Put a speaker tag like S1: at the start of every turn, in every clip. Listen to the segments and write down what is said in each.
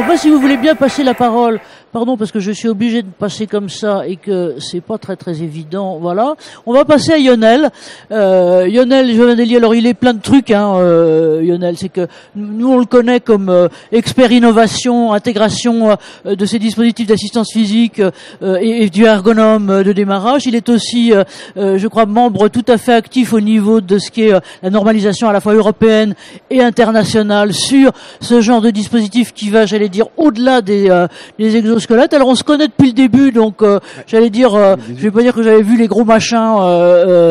S1: va, si vous voulez bien passer la parole, pardon, parce que je suis obligé de passer comme ça et que c'est pas très très évident, voilà. On va passer à Lionel. Lionel Giovanelli, alors il est plein de trucs, Lionel, c'est que nous on le connaît comme expert innovation, intégration de ces dispositifs d'assistance physique et du ergonome de démarrage. Il est aussi, je crois, membre tout à fait actif au niveau de ce qui est la normalisation à la fois européenne et internationale sur ce genre de dispositif qui va, j'allais dire, au-delà des exosquelettes. Alors on se connaît depuis le début, donc j'allais dire, je vais pas dire que j'avais vu les gros machins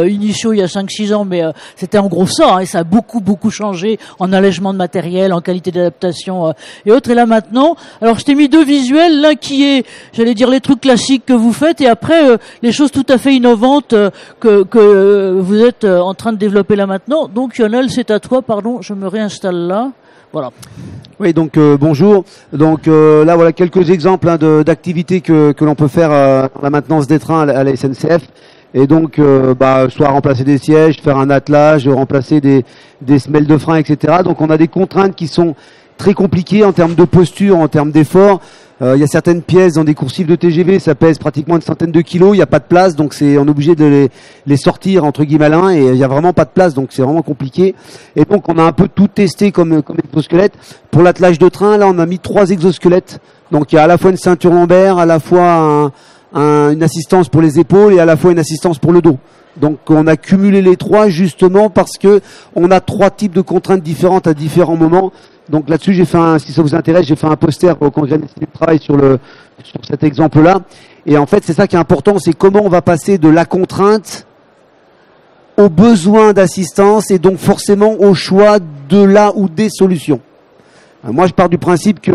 S1: initiaux il y a 5-6 ans, mais c'était en gros ça, et ça a beaucoup changé en allègement de matériel, en qualité d'adaptation et autres. Et là maintenant, alors je t'ai mis deux visuels, l'un qui est, j'allais dire, les trucs classiques que vous faites, et après les choses tout à fait innovantes que vous êtes en train de développer là maintenant. Donc Lionel, c'est à toi, pardon, je me réinstalle là. Voilà.
S2: Oui, donc bonjour. Donc là voilà quelques exemples d'activités que l'on peut faire dans la maintenance des trains à la SNCF. Et donc soit remplacer des sièges, faire un attelage, remplacer des semelles de frein, etc. Donc on a des contraintes qui sont très compliquées en termes de posture, en termes d'effort. Il y a certaines pièces dans des coursives de TGV, ça pèse pratiquement une centaine de kilos, il n'y a pas de place, donc on est obligé de les sortir entre guillemets à la main, et il n'y a vraiment pas de place, donc c'est vraiment compliqué. Et donc on a un peu tout testé comme exosquelette. Pour l'attelage de train, là on a mis 3 exosquelettes. Donc il y a à la fois une ceinture lombaire, à la fois une assistance pour les épaules et à la fois une assistance pour le dos. Donc on a cumulé les 3 justement parce que on a 3 types de contraintes différentes à différents moments. Donc là-dessus, si ça vous intéresse, j'ai fait un poster au congrès de travail sur cet exemple-là. Et en fait, c'est ça qui est important, c'est comment on va passer de la contrainte au besoin d'assistance et donc forcément au choix de la ou des solutions. Moi, je pars du principe que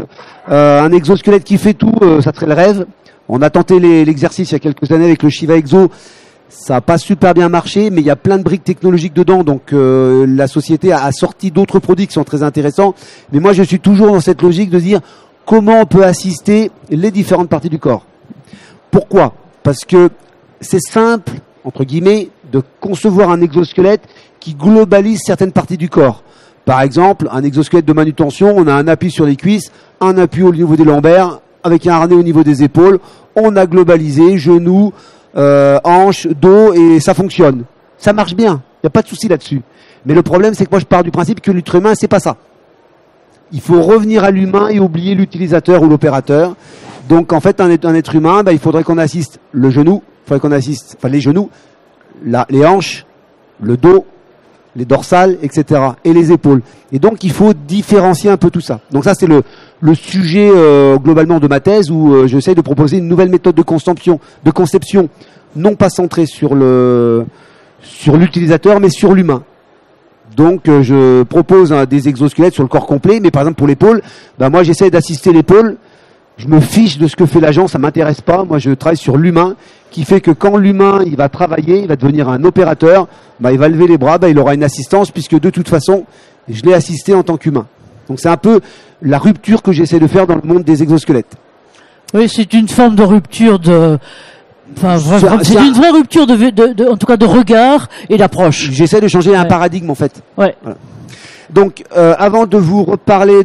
S2: un exosquelette qui fait tout, ça serait le rêve. On a tenté l'exercice il y a quelques années avec le Shiva Exo. Ça n'a pas super bien marché, mais il y a plein de briques technologiques dedans, donc la société a sorti d'autres produits qui sont très intéressants. Mais moi, je suis toujours dans cette logique de dire comment on peut assister les différentes parties du corps. Pourquoi ? Parce que c'est simple, entre guillemets, de concevoir un exosquelette qui globalise certaines parties du corps. Par exemple, un exosquelette de manutention, on a un appui sur les cuisses, un appui au niveau des lombaires, avec un harnais au niveau des épaules. On a globalisé genoux, hanches, dos, et ça fonctionne. Ça marche bien, il n'y a pas de souci là-dessus. Mais le problème, c'est que moi je pars du principe que l'être humain, c'est pas ça. Il faut revenir à l'humain et oublier l'utilisateur ou l'opérateur. Donc en fait, un être humain, il faudrait qu'on assiste le genou, les genoux, les hanches, le dos, les dorsales, etc. et les épaules. Et donc il faut différencier un peu tout ça. Donc ça c'est le sujet globalement de ma thèse, où j'essaie de proposer une nouvelle méthode de conception non pas centrée sur l'utilisateur mais sur l'humain. Donc je propose des exosquelettes sur le corps complet, mais par exemple pour l'épaule, moi j'essaie d'assister l'épaule. Je me fiche de ce que fait l'agent, ça m'intéresse pas. Moi, je travaille sur l'humain, qui fait que quand l'humain, il va travailler, il va devenir un opérateur, il va lever les bras, il aura une assistance, puisque de toute façon, je l'ai assisté en tant qu'humain. Donc c'est un peu la rupture que j'essaie de faire dans le monde des exosquelettes.
S1: Oui, c'est une forme de rupture c'est une vraie rupture en tout cas de regard et d'approche.
S2: J'essaie de changer un paradigme, en fait.
S1: Ouais.
S2: Voilà. Donc, avant de vous reparler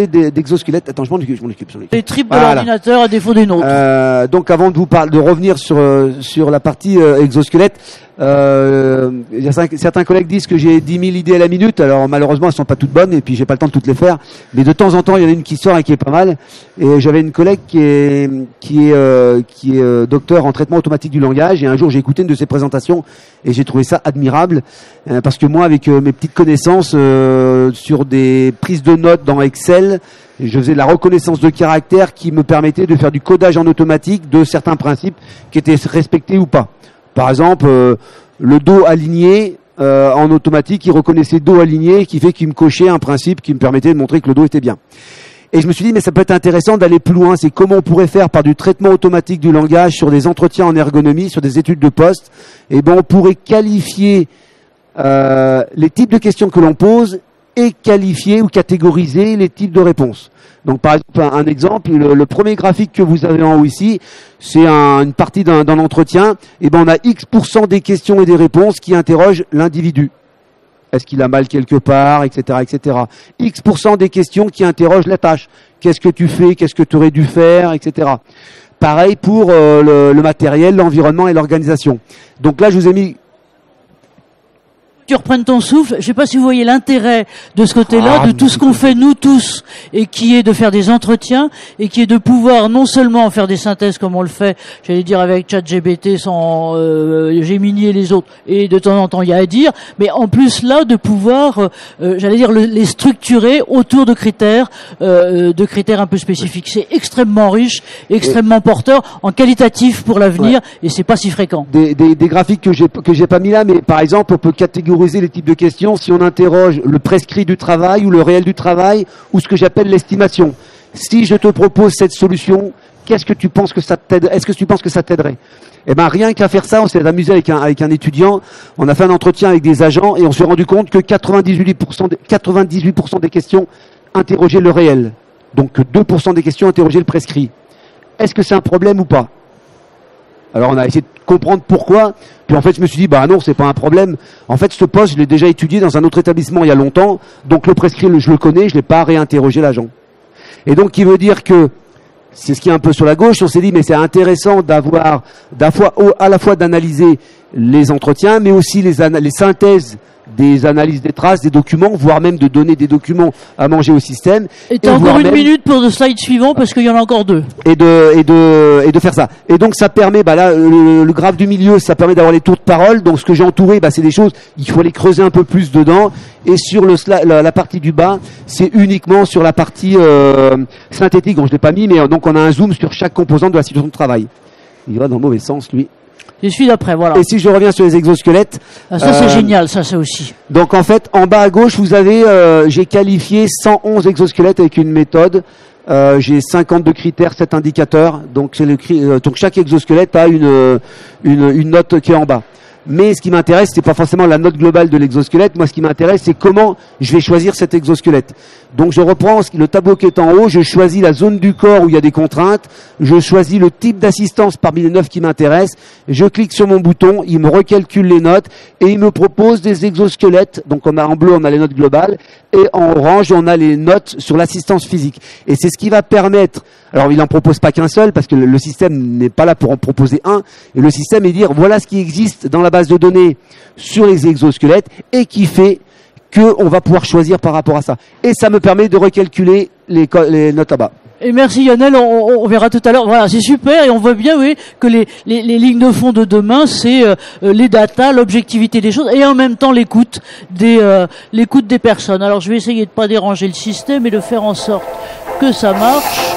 S2: d'exosquelettes, attends, je m'en occupe.
S1: Les tripes de l'ordinateur à défaut d'une autre.
S2: Donc, avant de revenir sur la partie exosquelette, certains collègues disent que j'ai 10 000 idées à la minute. Alors, malheureusement, elles sont pas toutes bonnes, et puis j'ai pas le temps de toutes les faire. Mais de temps en temps, il y en a une qui sort et qui est pas mal. Et j'avais une collègue qui est docteur en traitement automatique du langage. Et un jour, j'ai écouté une de ses présentations et j'ai trouvé ça admirable, parce que moi, avec mes petites connaissances sur des prises de notes dans Excel, je faisais de la reconnaissance de caractères qui me permettait de faire du codage en automatique de certains principes qui étaient respectés ou pas. Par exemple, le dos aligné, en automatique, il reconnaissait dos aligné, qui fait qu'il me cochait un principe qui me permettait de montrer que le dos était bien. Et je me suis dit, mais ça peut être intéressant d'aller plus loin. C'est comment on pourrait faire par du traitement automatique du langage sur des entretiens en ergonomie, sur des études de poste. Et on pourrait qualifier les types de questions que l'on pose et qualifier ou catégoriser les types de réponses. Donc par exemple, un exemple, le premier graphique que vous avez en haut ici, c'est une partie d'un entretien. Et on a X% des questions et des réponses qui interrogent l'individu. Est-ce qu'il a mal quelque part, etc., etc. X% des questions qui interrogent la tâche. Qu'est-ce que tu fais? Qu'est-ce que tu aurais dû faire, etc. Pareil pour le matériel, l'environnement et l'organisation. Donc là, je vous ai mis...
S1: Tu reprennes ton souffle. Je sais pas si vous voyez l'intérêt de ce côté-là, de tout ce qu'on fait nous tous, et qui est de faire des entretiens, et qui est de pouvoir non seulement faire des synthèses comme on le fait, j'allais dire avec ChatGPT, sans Gemini et les autres, et de temps en temps il y a à dire, mais en plus là de pouvoir, j'allais dire les structurer autour de critères un peu spécifiques. C'est extrêmement riche, extrêmement porteur, en qualitatif pour l'avenir, et c'est pas si fréquent.
S2: Des graphiques que j'ai pas mis là, mais par exemple on peut catégoriser les types de questions si on interroge le prescrit du travail ou le réel du travail ou ce que j'appelle l'estimation. Si je te propose cette solution, qu'est-ce que tu penses que ça t'aide? Est-ce que tu penses que ça t'aiderait? Eh ben rien qu'à faire ça, on s'est amusé avec un étudiant. On a fait un entretien avec des agents et on s'est rendu compte que 98% des questions interrogeaient le réel. Donc 2% des questions interrogeaient le prescrit. Est-ce que c'est un problème ou pas? Alors on a essayé de comprendre pourquoi, puis en fait je me suis dit bah non, c'est pas un problème. En fait ce poste je l'ai déjà étudié dans un autre établissement il y a longtemps, donc le prescrit je le connais, je l'ai pas réinterrogé l'agent. Et donc qui veut dire que c'est ce qui est un peu sur la gauche, on s'est dit mais c'est intéressant d'avoir à la fois d'analyser les entretiens, mais aussi les synthèses des analyses des traces, des documents, voire même de donner des documents à manger au système.
S1: Et t'as encore une minute pour le slide suivant parce qu'il y en a encore deux.
S2: Et de faire ça. Et donc ça permet, bah là, le graphe du milieu, ça permet d'avoir les tours de parole. Donc ce que j'ai entouré, bah c'est des choses, il faut aller creuser un peu plus dedans. Et sur la partie du bas, c'est uniquement sur la partie synthétique. Bon, je l'ai pas mis, mais donc on a un zoom sur chaque composante de la situation de travail. Il va dans le mauvais sens, lui.
S1: Je suis d'après, voilà.
S2: Et si je reviens sur les exosquelettes...
S1: Ah, ça c'est génial, ça aussi.
S2: Donc en fait, en bas à gauche, vous avez, j'ai qualifié 111 exosquelettes avec une méthode. J'ai 52 critères, 7 indicateurs. Donc, donc chaque exosquelette a une note qui est en bas. Mais ce qui m'intéresse, c'est pas forcément la note globale de l'exosquelette. Moi, ce qui m'intéresse, c'est comment je vais choisir cet exosquelette. Donc, je reprends le tableau qui est en haut. Je choisis la zone du corps où il y a des contraintes. Je choisis le type d'assistance parmi les 9 qui m'intéressent. Je clique sur mon bouton. Il me recalcule les notes et il me propose des exosquelettes. Donc, en bleu, on a les notes globales et en orange, on a les notes sur l'assistance physique. Et c'est ce qui va permettre. Alors, il n'en propose pas qu'un seul parce que le système n'est pas là pour en proposer un. Et le système est dire voilà ce qui existe dans la base de données sur les exosquelettes et qui fait qu'on va pouvoir choisir par rapport à ça. Et ça me permet de recalculer les notes là-bas.
S1: Et merci Lionel, on verra tout à l'heure. Voilà, c'est super et on voit bien, oui, que les lignes de fond de demain, c'est les datas, l'objectivité des choses et en même temps l'écoute des personnes. Alors je vais essayer de pas déranger le système et de faire en sorte que ça marche.